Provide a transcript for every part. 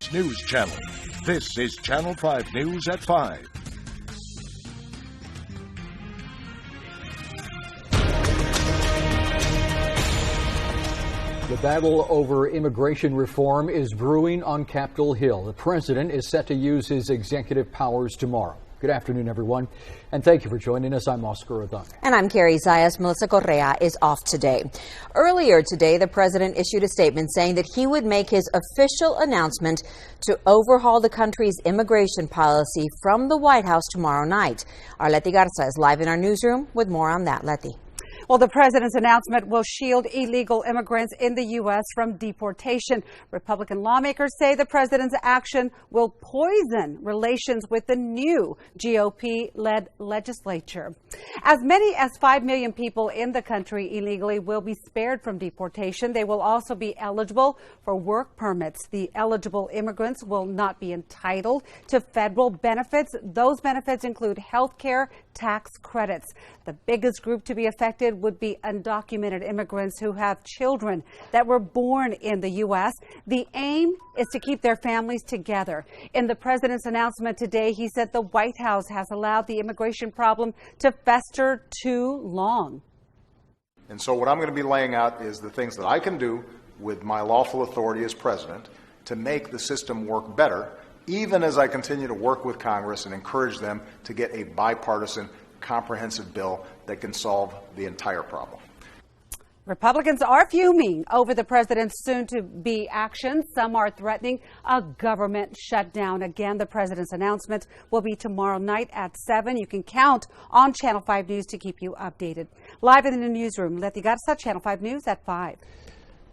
States news channel. This is Channel 5 News at 5. The battle over immigration reform is brewing on Capitol Hill. The president is set to use his executive powers tomorrow. Good afternoon, everyone, and thank you for joining us. I'm Oscar O'Donnell. And I'm Carrie Zayas. Melissa Correa is off today. Earlier today, the president issued a statement saying that he would make his official announcement to overhaul the country's immigration policy from the White House tomorrow night. Our Leti Garza is live in our newsroom with more on that. Leti. Well, the president's announcement will shield illegal immigrants in the U.S. from deportation. Republican lawmakers say the president's action will poison relations with the new GOP-led legislature. As many as 5 million people in the country illegally will be spared from deportation. They will also be eligible for work permits. The eligible immigrants will not be entitled to federal benefits. Those benefits include health care, tax credits. The biggest group to be affected would be undocumented immigrants who have children that were born in the U.S. The aim is to keep their families together. In the president's announcement today, he said the White House has allowed the immigration problem to fester too long. And so what I'm going to be laying out is the things that I can do with my lawful authority as president to make the system work better, even as I continue to work with Congress and encourage them to get a bipartisan, comprehensive bill that can solve the entire problem. Republicans are fuming over the president's soon-to-be actions. Some are threatening a government shutdown. Again, the president's announcement will be tomorrow night at 7. You can count on Channel 5 News to keep you updated. Live in the newsroom, Leti Garza, Channel 5 News at 5.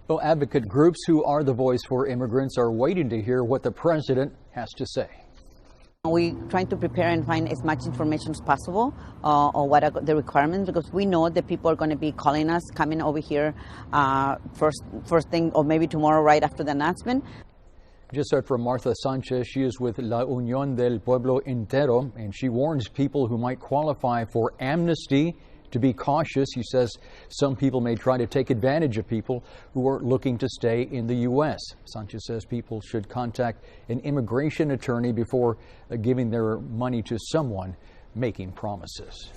Well, advocate groups who are the voice for immigrants are waiting to hear what the president has to say. We're trying to prepare and find as much information as possible on what are the requirements, because we know that people are going to be calling us, coming over here first thing, or maybe tomorrow right after the announcement. Just heard from Martha Sanchez. She is with La Unión del Pueblo Entero, and she warns people who might qualify for amnesty to be cautious. He says some people may try to take advantage of people who are looking to stay in the U.S. Sanchez says people should contact an immigration attorney before giving their money to someone making promises.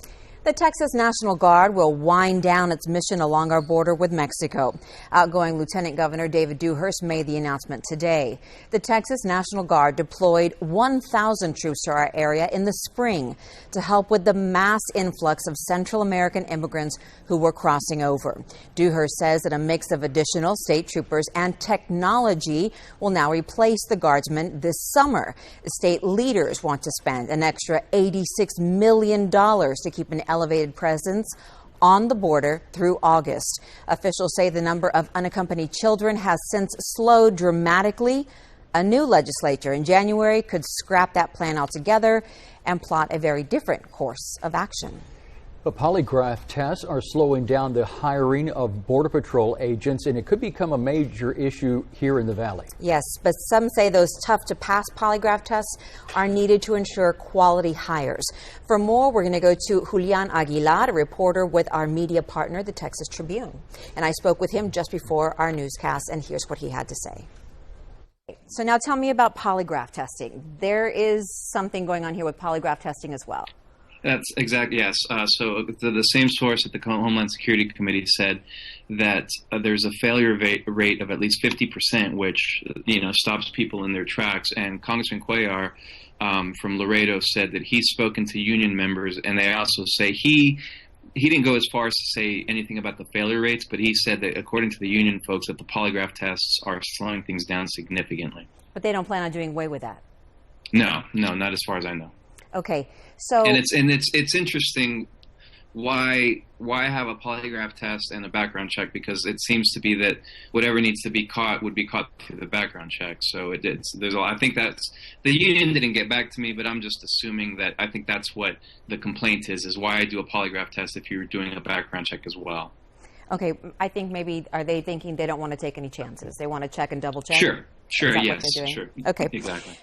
The Texas National Guard will wind down its mission along our border with Mexico. Outgoing Lieutenant Governor David Dewhurst made the announcement today. The Texas National Guard deployed 1,000 troops to our area in the spring to help with the mass influx of Central American immigrants who were crossing over. Dewhurst says that a mix of additional state troopers and technology will now replace the guardsmen this summer. State leaders want to spend an extra $86 million to keep an elevated presence on the border through August. Officials say the number of unaccompanied children has since slowed dramatically. A new legislature in January could scrap that plan altogether and plot a very different course of action. The polygraph tests are slowing down the hiring of Border Patrol agents, and it could become a major issue here in the Valley. Yes, but some say those tough-to-pass polygraph tests are needed to ensure quality hires. For more, we're going to go to Julian Aguilar, a reporter with our media partner, the Texas Tribune. And I spoke with him just before our newscast, and here's what he had to say. So now tell me about polygraph testing. There is something going on here with polygraph testing as well. That's exactly, yes. So the same source at the Homeland Security Committee said that there's a failure rate of at least 50%, which, stops people in their tracks. And Congressman Cuellar from Laredo said that he's spoken to union members, and they also say he didn't go as far as to say anything about the failure rates, but he said that according to the union folks that the polygraph tests are slowing things down significantly. But they don't plan on doing away with that? No, not as far as I know. Okay, so it's interesting why have a polygraph test and a background check, because it seems to be that whatever needs to be caught would be caught through the background check. So I think that's the union didn't get back to me, but I'm just assuming that I think that's what the complaint is why I do a polygraph test if you're doing a background check as well. Okay, I think maybe are they thinking they don't want to take any chances? They want to check and double check? Sure, yes, Sure. Okay, exactly.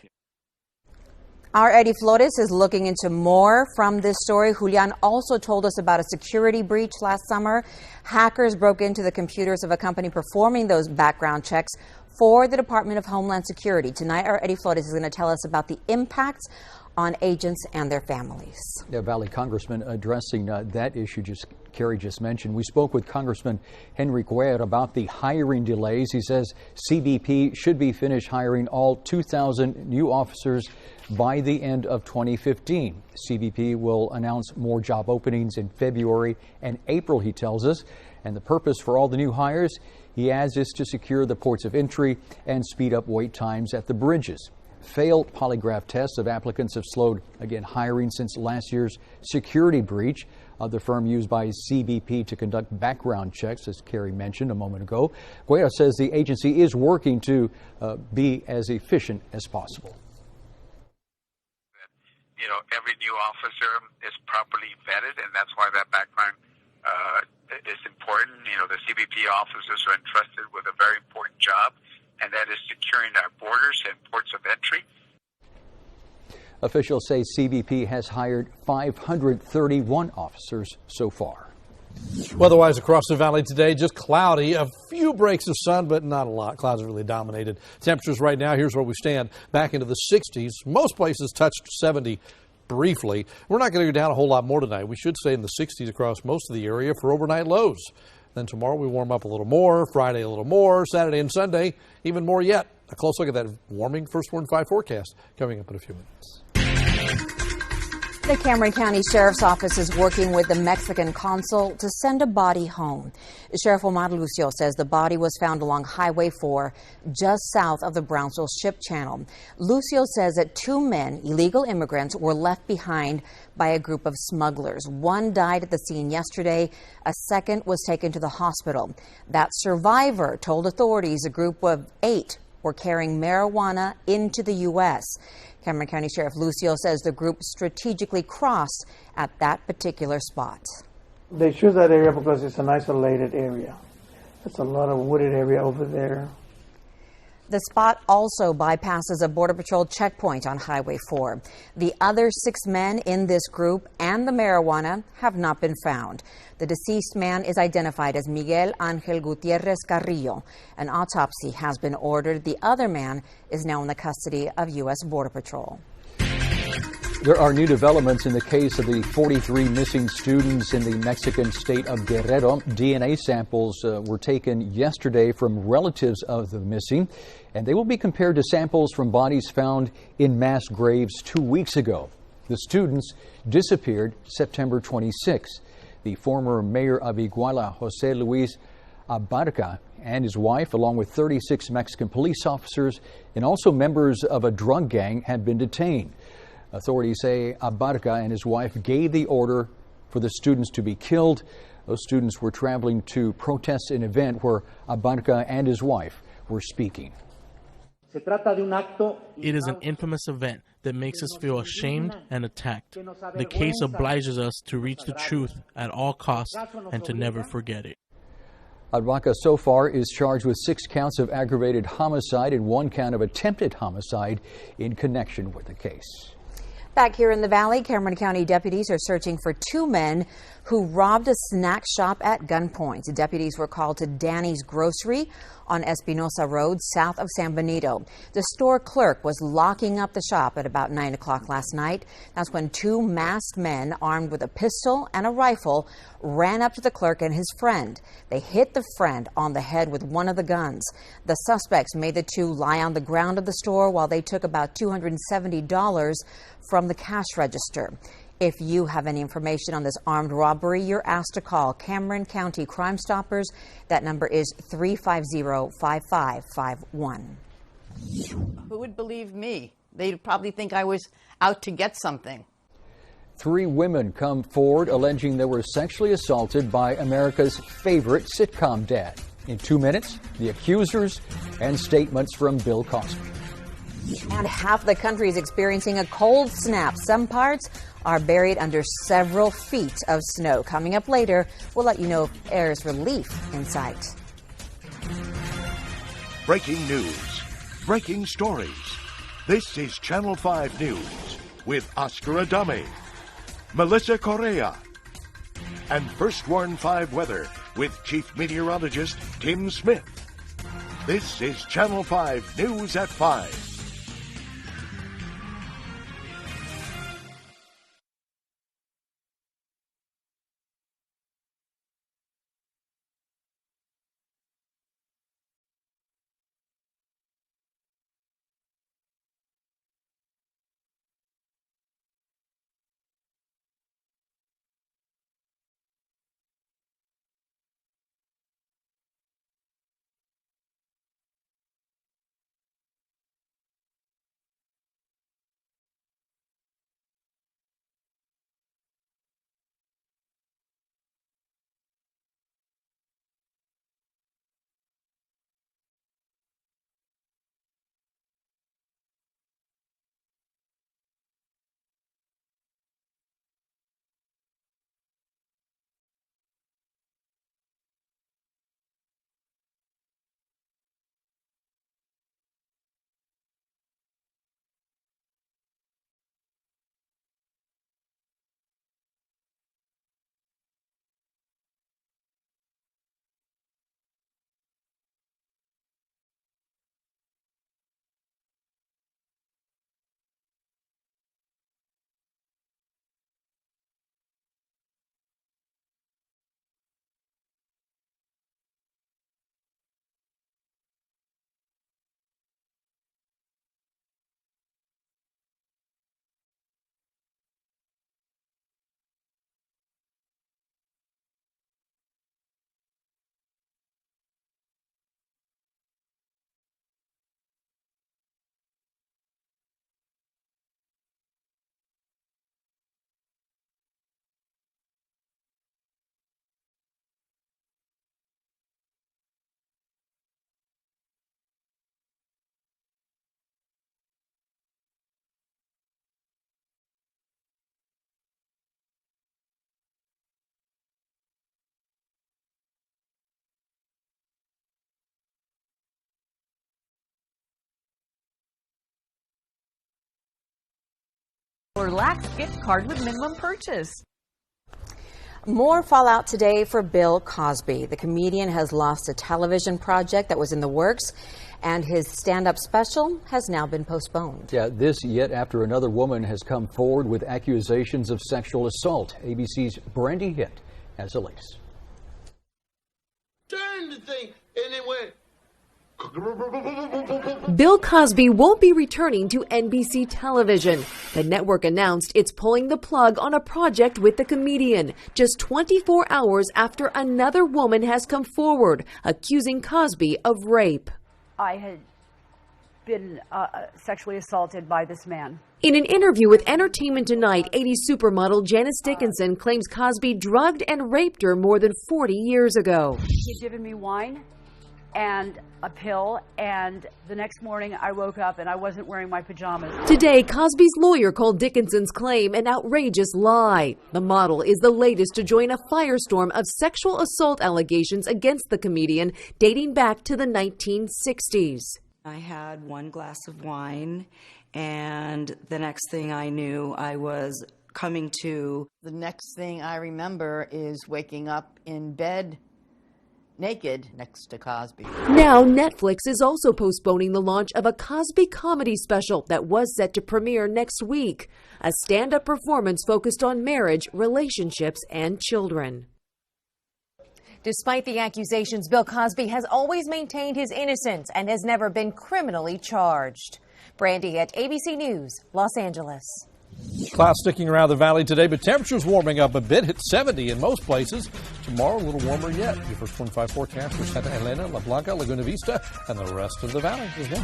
Our Eddie Flores is looking into more from this story. Julian also told us about a security breach last summer. Hackers broke into the computers of a company performing those background checks for the Department of Homeland Security. Tonight, our Eddie Flores is going to tell us about the impacts on agents and their families. Yeah, Valley Congressman addressing that issue Carrie just mentioned. We spoke with Congressman Henry Cuellar about the hiring delays. He says CBP should be finished hiring all 2,000 new officers by the end of 2015. CBP will announce more job openings in February and April, he tells us. And the purpose for all the new hires, he adds, is to secure the ports of entry and speed up wait times at the bridges. Failed polygraph tests of applicants have slowed, again, hiring since last year's security breach of the firm used by CBP to conduct background checks, as Carrie mentioned a moment ago. Cuellar says the agency is working to be as efficient as possible. You know, every new officer is properly vetted, and that's why that background is important. You know, the CBP officers are entrusted with a very important job, and that is securing our borders and ports of entry. Officials say CBP has hired 531 officers so far. Weather-wise across the valley today, just cloudy. A few breaks of sun, but not a lot. Clouds have really dominated. Temperatures right now, here's where we stand, back into the 60s. Most places touched 70 briefly. We're not going to go down a whole lot more tonight. We should stay in the 60s across most of the area for overnight lows. Then tomorrow we warm up a little more, Friday a little more, Saturday and Sunday even more yet. A close look at that warming first Warn 5 forecast coming up in a few minutes. The Cameron County Sheriff's Office is working with the Mexican consul to send a body home. Sheriff Omar Lucio says the body was found along Highway 4, just south of the Brownsville Ship Channel. Lucio says that 2 men, illegal immigrants, were left behind by a group of smugglers. 1 died at the scene yesterday. A second was taken to the hospital. That survivor told authorities a group of 8 were carrying marijuana into the U.S. Cameron County Sheriff Lucio says the group strategically crossed at that particular spot. They choose that area because it's an isolated area. There's a lot of wooded area over there. The spot also bypasses a Border Patrol checkpoint on Highway 4. The other 6 men in this group and the marijuana have not been found. The deceased man is identified as Miguel Angel Gutierrez Carrillo. An autopsy has been ordered. The other man is now in the custody of U.S. Border Patrol. There are new developments in the case of the 43 missing students in the Mexican state of Guerrero. DNA samples were taken yesterday from relatives of the missing, and they will be compared to samples from bodies found in mass graves 2 weeks ago. The students disappeared September 26. The former mayor of Iguala, Jose Luis Abarca, and his wife, along with 36 Mexican police officers and also members of a drug gang, have been detained. Authorities say Abarca and his wife gave the order for the students to be killed. Those students were traveling to protest an event where Abarca and his wife were speaking. It is an infamous event that makes us feel ashamed and attacked. The case obliges us to reach the truth at all costs and to never forget it. Abarca so far is charged with 6 counts of aggravated homicide and 1 count of attempted homicide in connection with the case. Back here in the Valley, Cameron County deputies are searching for 2 men who robbed a snack shop at gunpoint. The deputies were called to Danny's Grocery on Espinosa Road, south of San Benito. The store clerk was locking up the shop at about 9 o'clock last night. That's when 2 masked men armed with a pistol and a rifle ran up to the clerk and his friend. They hit the friend on the head with one of the guns. The suspects made the 2 lie on the ground of the store while they took about $270 from the cash register. If you have any information on this armed robbery, you're asked to call Cameron County Crime Stoppers. That number is 350-5551. Who would believe me? They'd probably think I was out to get something. 3 women come forward alleging they were sexually assaulted by America's favorite sitcom dad. In 2 minutes, the accusers and statements from Bill Cosby. And half the country is experiencing a cold snap. Some parts are buried under several feet of snow. Coming up later, we'll let you know if there's relief in sight. Breaking news. Breaking stories. This is Channel 5 News with Oscar Adame, Melissa Correa, and First Warn 5 Weather with Chief Meteorologist Tim Smith. This is Channel 5 News at 5. Or lax gift card with minimum purchase. More fallout today for Bill Cosby. The comedian has lost a television project that was in the works, and his stand-up special has now been postponed. Yeah, this yet after another woman has come forward with accusations of sexual assault. ABC's Brandy Hitt has the latest. Turn the thing, and it went. Bill Cosby won't be returning to NBC television. The network announced it's pulling the plug on a project with the comedian, just 24 hours after another woman has come forward, accusing Cosby of rape. I had been sexually assaulted by this man. In an interview with Entertainment Tonight, 80s supermodel Janice Dickinson claims Cosby drugged and raped her more than 40 years ago. He had given me wine and a pill, and the next morning I woke up and I wasn't wearing my pajamas. Today, Cosby's lawyer called Dickinson's claim an outrageous lie. The model is the latest to join a firestorm of sexual assault allegations against the comedian dating back to the 1960s. I had one glass of wine, and the next thing I knew, I was coming to. The next thing I remember is waking up in bed naked next to Cosby. Now, Netflix is also postponing the launch of a Cosby comedy special that was set to premiere next week. A stand-up performance focused on marriage, relationships, and children. Despite the accusations, Bill Cosby has always maintained his innocence and has never been criminally charged. Brandy at ABC News, Los Angeles. Clouds sticking around the valley today, but temperatures warming up a bit. Hit 70 in most places. Tomorrow, a little warmer yet. Your first 25 forecast for Santa Elena, La Blanca, Laguna Vista, and the rest of the valley as well.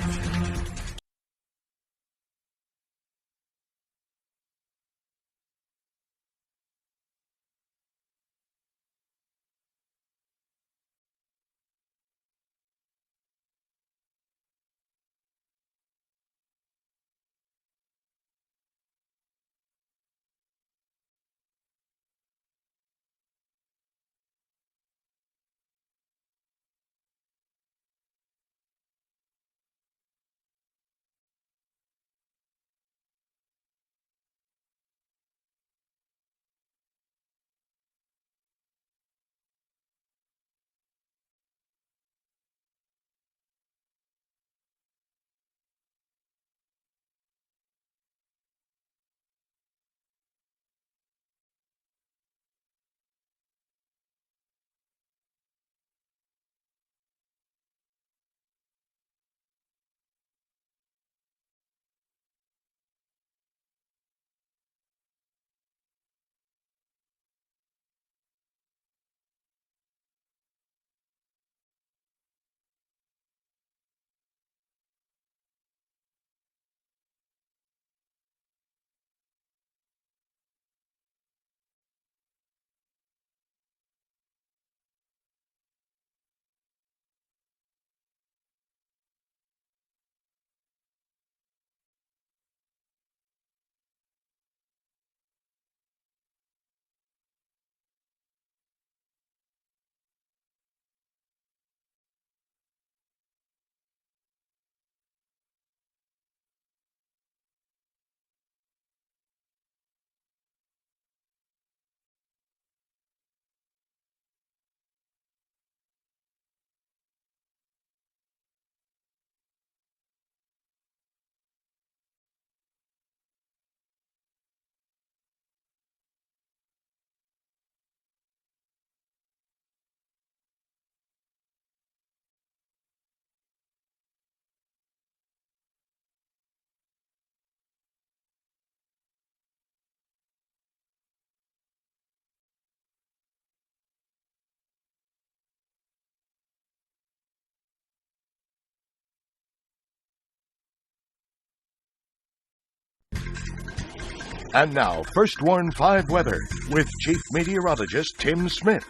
And now, First Warn 5 weather with Chief Meteorologist Tim Smith.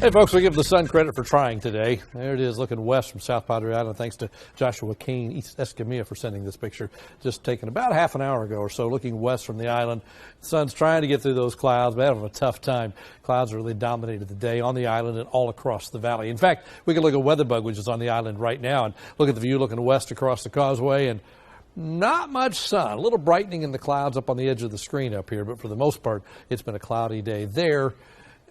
Hey folks, we give the sun credit for trying today. There it is, looking west from South Padre Island. Thanks to Joshua Kane, East Escamilla, for sending this picture. Just taken about half an hour ago or so, looking west from the island. The sun's trying to get through those clouds, but having a tough time. Clouds really dominated the day on the island and all across the valley. In fact, we can look at WeatherBug, which is on the island right now, and look at the view looking west across the causeway, and not much sun. A little brightening in the clouds up on the edge of the screen up here, but for the most part, it's been a cloudy day there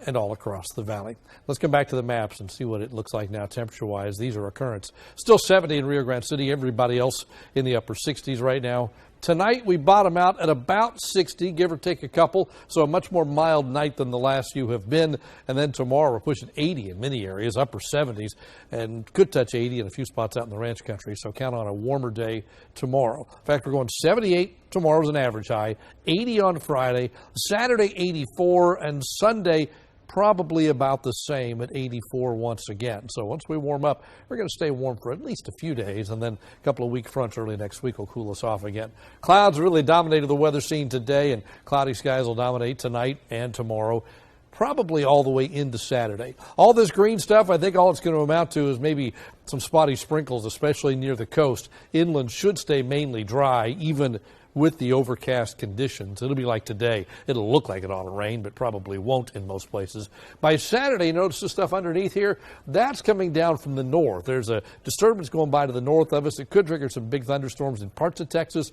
and all across the valley. Let's come back to the maps and see what it looks like now temperature-wise. These are our currents. Still 70 in Rio Grande City. Everybody else in the upper 60s right now. Tonight, we bottom out at about 60, give or take a couple, so a much more mild night than the last few have been. And then tomorrow, we're pushing 80 in many areas, upper 70s, and could touch 80 in a few spots out in the ranch country, so count on a warmer day tomorrow. In fact, we're going 78 tomorrow as an average high, 80 on Friday, Saturday 84, and Sunday probably about the same at 84 once again. So once we warm up, we're going to stay warm for at least a few days, and then a couple of weak fronts early next week will cool us off again. Clouds really dominated the weather scene today, and cloudy skies will dominate tonight and tomorrow, probably all the way into Saturday. All this green stuff, I think all it's going to amount to is maybe some spotty sprinkles, especially near the coast. Inland should stay mainly dry, even with the overcast conditions. It'll be like today. It'll look like it ought to rain, but probably won't in most places. By Saturday, notice the stuff underneath here? That's coming down from the north. There's a disturbance going by to the north of us. It could trigger some big thunderstorms in parts of Texas.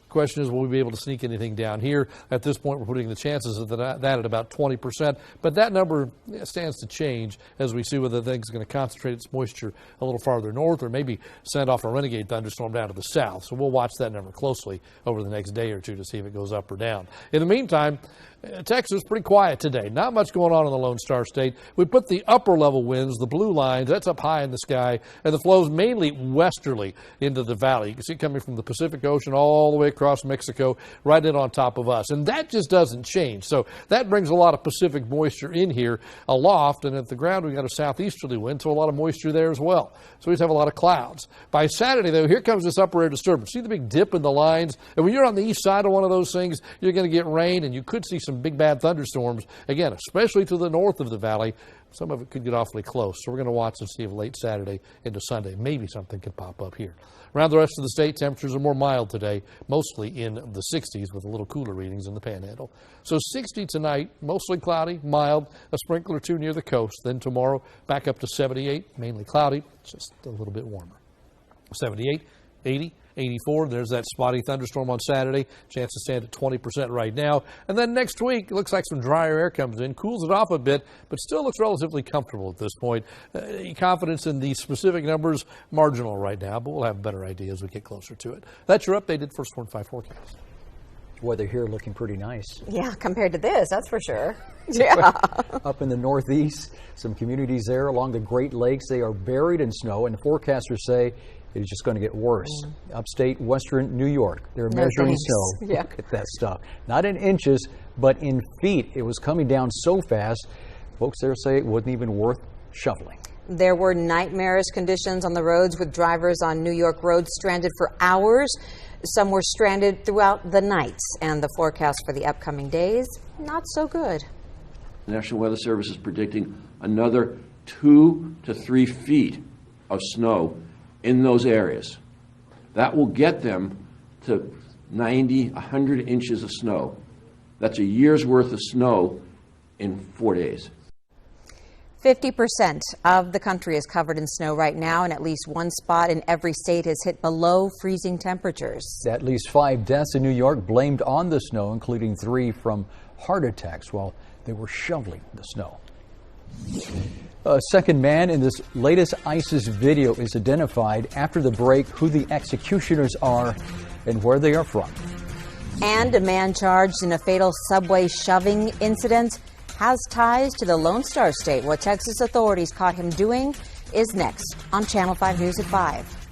Question is, will we be able to sneak anything down here? At this point, we're putting the chances of that at about 20%, but that number stands to change as we see whether the thing's going to concentrate its moisture a little farther north or maybe send off a renegade thunderstorm down to the south. So we'll watch that number closely over the next day or two to see if it goes up or down. In the meantime, Texas, pretty quiet today. Not much going on in the Lone Star State. We put the upper level winds, the blue lines, that's up high in the sky, and the flows mainly westerly into the valley. You can see it coming from the Pacific Ocean all the way across Mexico, right in on top of us. And that just doesn't change. So that brings a lot of Pacific moisture in here aloft, and at the ground we've got a southeasterly wind, so a lot of moisture there as well. So we just have a lot of clouds. By Saturday, though, here comes this upper air disturbance. See the big dip in the lines? And when you're on the east side of one of those things, you're going to get rain, and you could see some big bad thunderstorms, again, especially to the north of the valley. Some of it could get awfully close. So we're going to watch and see if late Saturday into Sunday, maybe something could pop up here. Around the rest of the state, temperatures are more mild today, mostly in the 60s with a little cooler readings in the Panhandle. So 60 tonight, mostly cloudy, mild, a sprinkle or two near the coast. Then tomorrow, back up to 78, mainly cloudy, just a little bit warmer. 78, 80, 84. There's that spotty thunderstorm on Saturday. Chances stand at 20% right now. And then next week, it looks like some drier air comes in, cools it off a bit, but still looks relatively comfortable at this point. Confidence in these specific numbers, marginal right now, but we'll have a better idea as we get closer to it. That's your updated First Warn 5 forecast. Weather here looking pretty nice. Yeah, compared to this, that's for sure. Yeah. Up in the northeast, some communities there along the Great Lakes, they are buried in snow, and the forecasters say it is just going to get worse. Upstate western New York, they're measuring snow. Yeah. Look at that stuff. Not in inches, but in feet. It was coming down so fast, folks there say it wasn't even worth shoveling. There were nightmarish conditions on the roads with drivers on New York roads stranded for hours. Some were stranded throughout the night, and the forecast for the upcoming days, not so good. The National Weather Service is predicting another 2 to 3 feet of snow in those areas. That will get them to 90, 100 inches of snow. That's a year's worth of snow in 4 days. 50% of the country is covered in snow right now, and at least one spot in every state has hit below freezing temperatures. At least 5 deaths in New York blamed on the snow, including 3 from heart attacks while they were shoveling the snow. A second man in this latest ISIS video is identified after the break who the executioners are and where they are from. And a man charged in a fatal subway shoving incident has ties to the Lone Star State. What Texas authorities caught him doing is next on Channel 5 News at 5.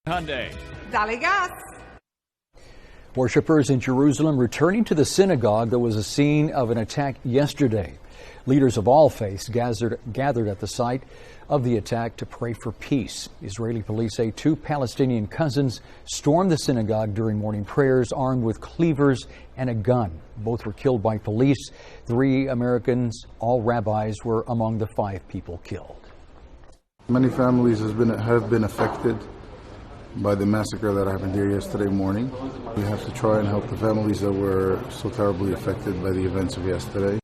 Hyundai. Dale gas. Worshippers in Jerusalem returning to the synagogue that was the scene of an attack yesterday. Leaders of all faiths gathered at the site of the attack to pray for peace. Israeli police say 2 Palestinian cousins stormed the synagogue during morning prayers armed with cleavers and a gun. Both were killed by police. 3 Americans, all rabbis, were among the 5 people killed. Many families have been affected by the massacre that happened here yesterday morning. We have to try and help the families that were so terribly affected by the events of yesterday.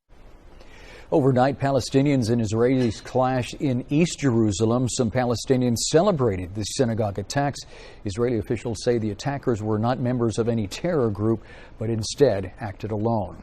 Overnight, Palestinians and Israelis clashed in East Jerusalem. Some Palestinians celebrated the synagogue attacks. Israeli officials say the attackers were not members of any terror group, but instead acted alone.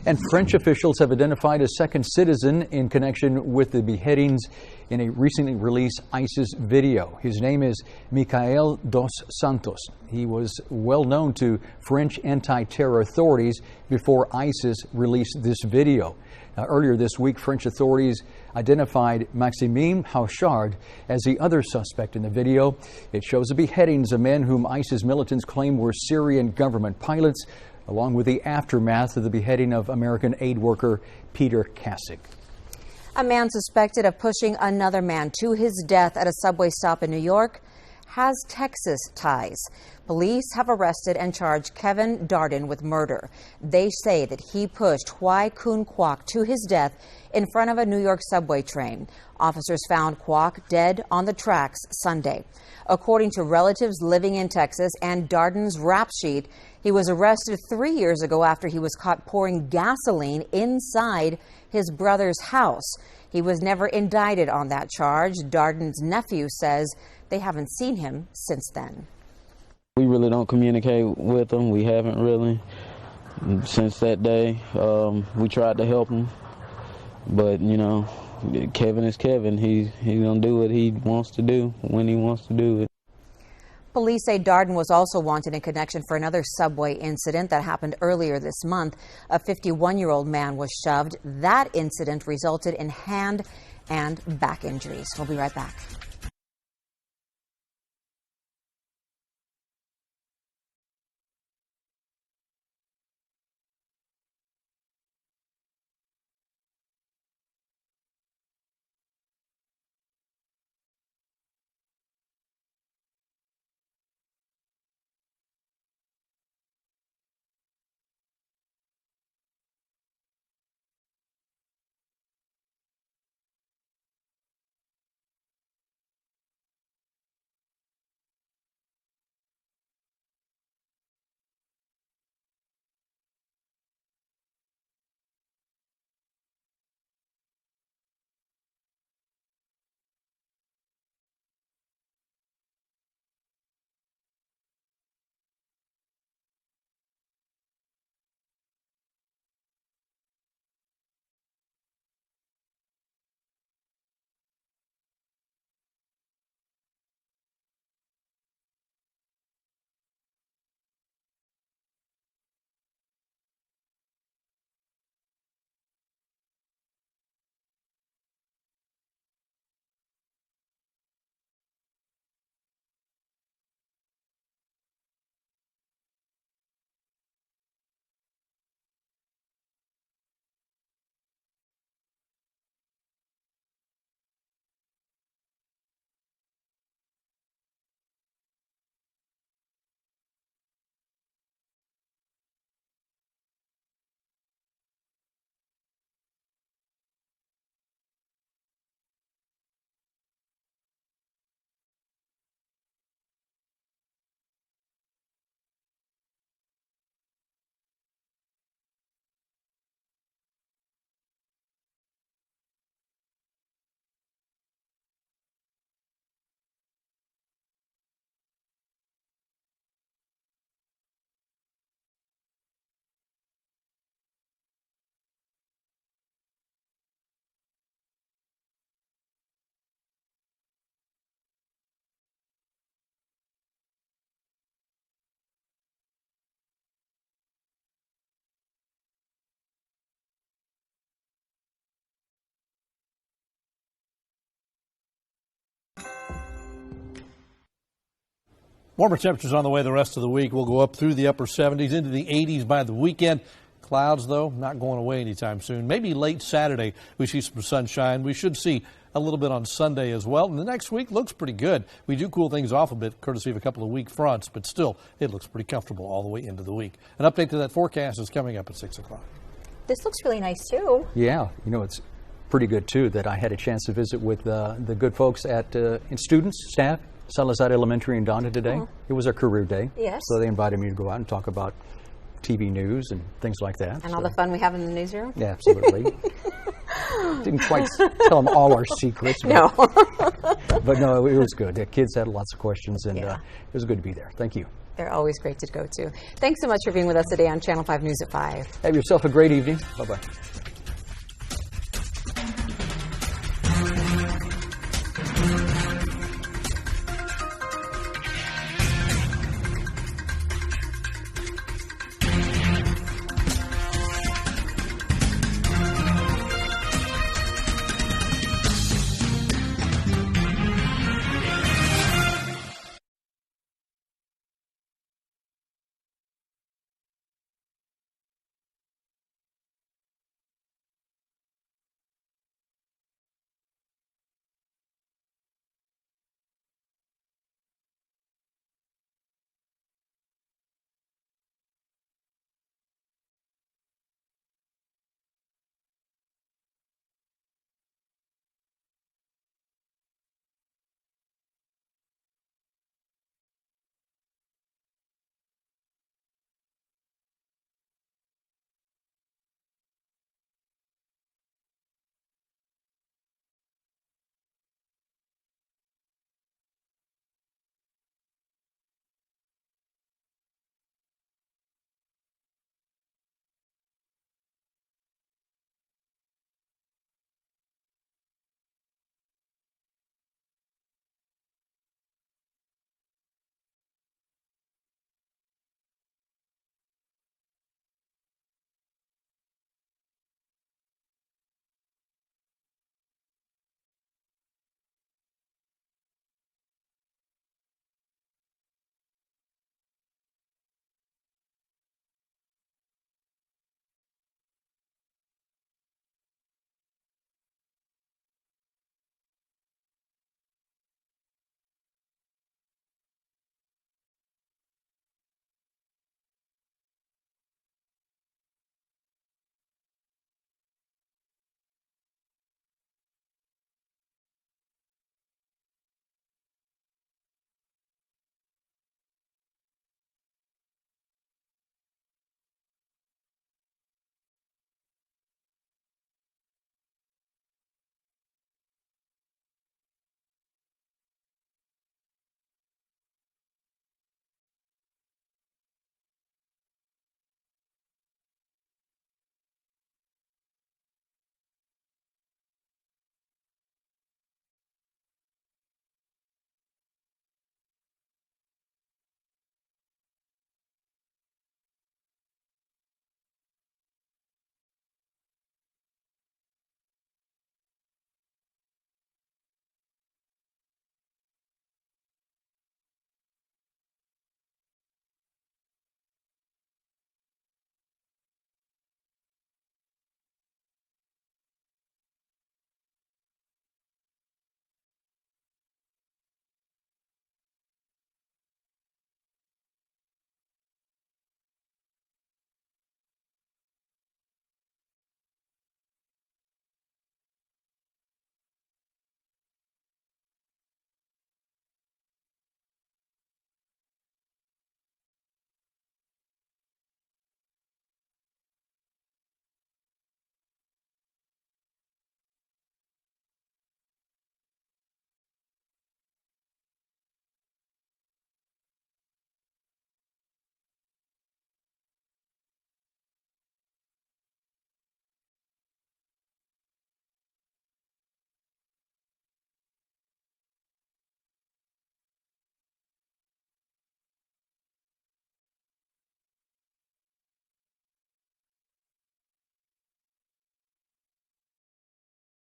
And French officials have identified a second citizen in connection with the beheadings in a recently released ISIS video. His name is Michael dos Santos. He was well known to French anti-terror authorities before ISIS released this video. Now, earlier this week, French authorities identified Maxime Houchard as the other suspect in the video. It shows the beheadings of men whom ISIS militants claim were Syrian government pilots, along with the aftermath of the beheading of American aid worker Peter Kasich. A man suspected of pushing another man to his death at a subway stop in New York has Texas ties. Police have arrested and charged Kevin Darden with murder. They say that he pushed Huy Kun Kwok to his death in front of a New York subway train. Officers found Kwok dead on the tracks Sunday. According to relatives living in Texas and Darden's rap sheet, he was arrested 3 years ago after he was caught pouring gasoline inside his brother's house. He was never indicted on that charge. Darden's nephew says they haven't seen him since then. We really don't communicate with him. We haven't really since that day. We tried to help him, but you know, Kevin is Kevin. He's gonna do what he wants to do when he wants to do it. Police say Darden was also wanted in connection for another subway incident that happened earlier this month. A 51-year-old man was shoved. That incident resulted in hand and back injuries. We'll be right back. Warmer temperatures on the way the rest of the week. We'll go up through the upper 70s into the 80s by the weekend. Clouds, though, not going away anytime soon. Maybe late Saturday we see some sunshine. We should see a little bit on Sunday as well. And the next week looks pretty good. We do cool things off a bit, courtesy of a couple of weak fronts, but still, it looks pretty comfortable all the way into the week. An update to that forecast is coming up at 6 o'clock. This looks really nice, too. Yeah, you know, it's pretty good, too, that I had a chance to visit with the good folks at students, staff, Salazar Elementary in Donda today. Oh. It was our career day. Yes. So they invited me to go out and talk about TV news and things like that. And all the fun we have in the newsroom? Yeah, absolutely. Didn't quite tell them all our secrets. But, no. But no, it was good. The kids had lots of questions, and it was good to be there. Thank you. They're always great to go to. Thanks so much for being with us today on Channel 5 News at 5. Have yourself a great evening. Bye-bye.